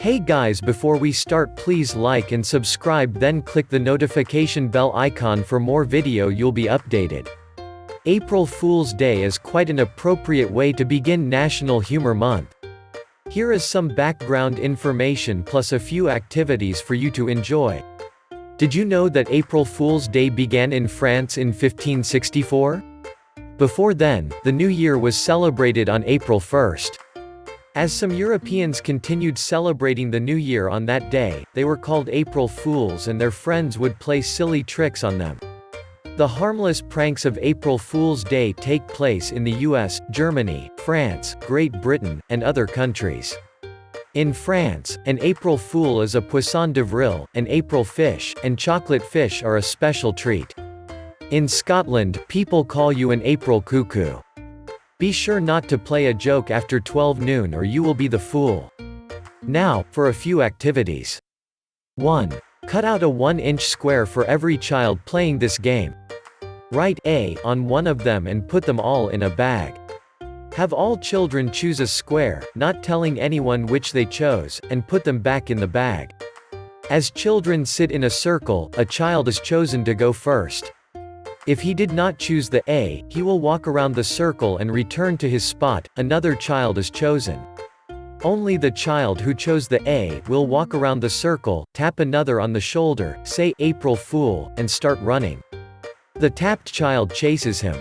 Hey guys, before we start, please like and subscribe, then click the notification bell icon for more video. You'll be updated. April Fool's Day is quite an appropriate way to begin National Humor Month. Here is some background information plus a few activities for you to enjoy. Did you know that April Fool's Day began in France in 1564? Before then, the New Year was celebrated on April 1st. As some Europeans continued celebrating the New Year on that day, they were called April Fools and their friends would play silly tricks on them. The harmless pranks of April Fool's Day take place in the US, Germany, France, Great Britain, and other countries. In France, an April Fool is a poisson d'avril, an April fish, and chocolate fish are a special treat. In Scotland, people call you an April cuckoo. Be sure not to play a joke after 12 noon or you will be the fool. Now, for a few activities. 1. Cut out a 1-inch square for every child playing this game. Write A on one of them and put them all in a bag. Have all children choose a square, not telling anyone which they chose, and put them back in the bag. As children sit in a circle, a child is chosen to go first. If he did not choose the A, he will walk around the circle and return to his spot. Another child is chosen. Only the child who chose the A will walk around the circle, tap another on the shoulder, say April Fool, and start running. The tapped child chases him.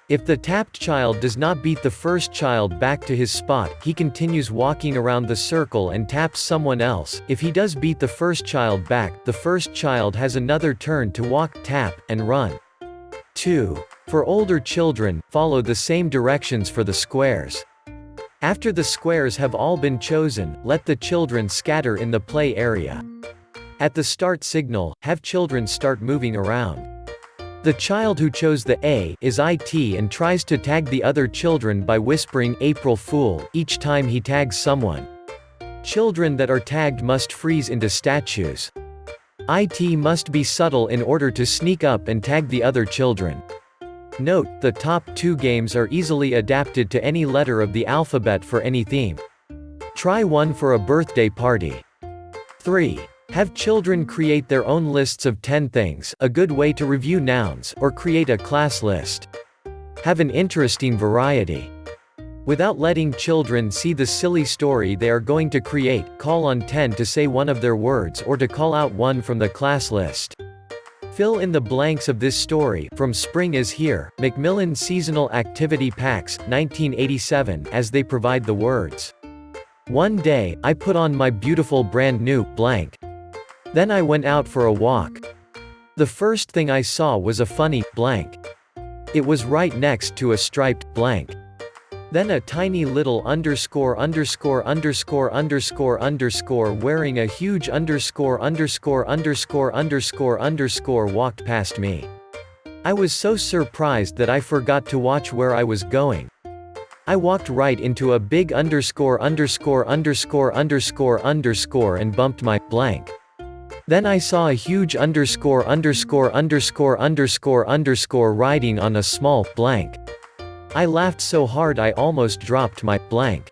If the tapped child does not beat the first child back to his spot, he continues walking around the circle and taps someone else. If he does beat the first child back, the first child has another turn to walk, tap, and run. 2. For older children, follow the same directions for the squares. After the squares have all been chosen, let the children scatter in the play area. At the start signal, have children start moving around. The child who chose the A is IT and tries to tag the other children by whispering April Fool each time he tags someone. Children that are tagged must freeze into statues. IT must be subtle in order to sneak up and tag the other children. Note, the top 2 games are easily adapted to any letter of the alphabet for any theme. Try one for a birthday party. 3. Have children create their own lists of 10 things, a good way to review nouns, or create a class list. Have an interesting variety. Without letting children see the silly story they are going to create, call on 10 to say one of their words or to call out one from the class list. Fill in the blanks of this story. From Spring is Here, Macmillan Seasonal Activity Packs, 1987, as they provide the words. One day, I put on my beautiful brand new blank. Then I went out for a walk. The first thing I saw was a funny blank. It was right next to a striped blank. Then a tiny little underscore underscore underscore underscore underscore wearing a huge underscore underscore underscore underscore underscore walked past me. I was so surprised that I forgot to watch where I was going. I walked right into a big underscore underscore underscore underscore underscore and bumped my blank. Then I saw a huge underscore underscore underscore underscore underscore riding on a small blank. I laughed so hard I almost dropped my blank.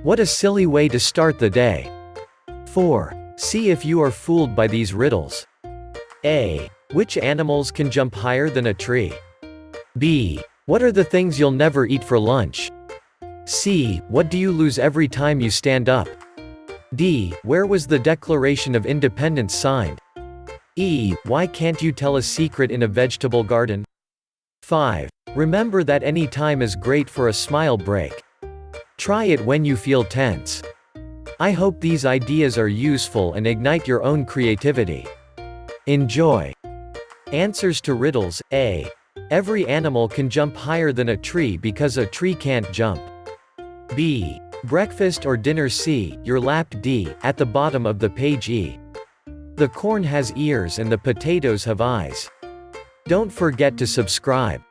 What a silly way to start the day. 4. See if you are fooled by these riddles. A. Which animals can jump higher than a tree? B. What are the things you'll never eat for lunch? C. What do you lose every time you stand up? D. Where was the Declaration of Independence signed? E. Why can't you tell a secret in a vegetable garden? 5. Remember that any time is great for a smile break. Try it when you feel tense. I hope these ideas are useful and ignite your own creativity. Enjoy. Answers to riddles. A. Every animal can jump higher than a tree because a tree can't jump. B. Breakfast or dinner. C. Your lap. D. At the bottom of the page. E. The corn has ears and the potatoes have eyes. Don't forget to subscribe.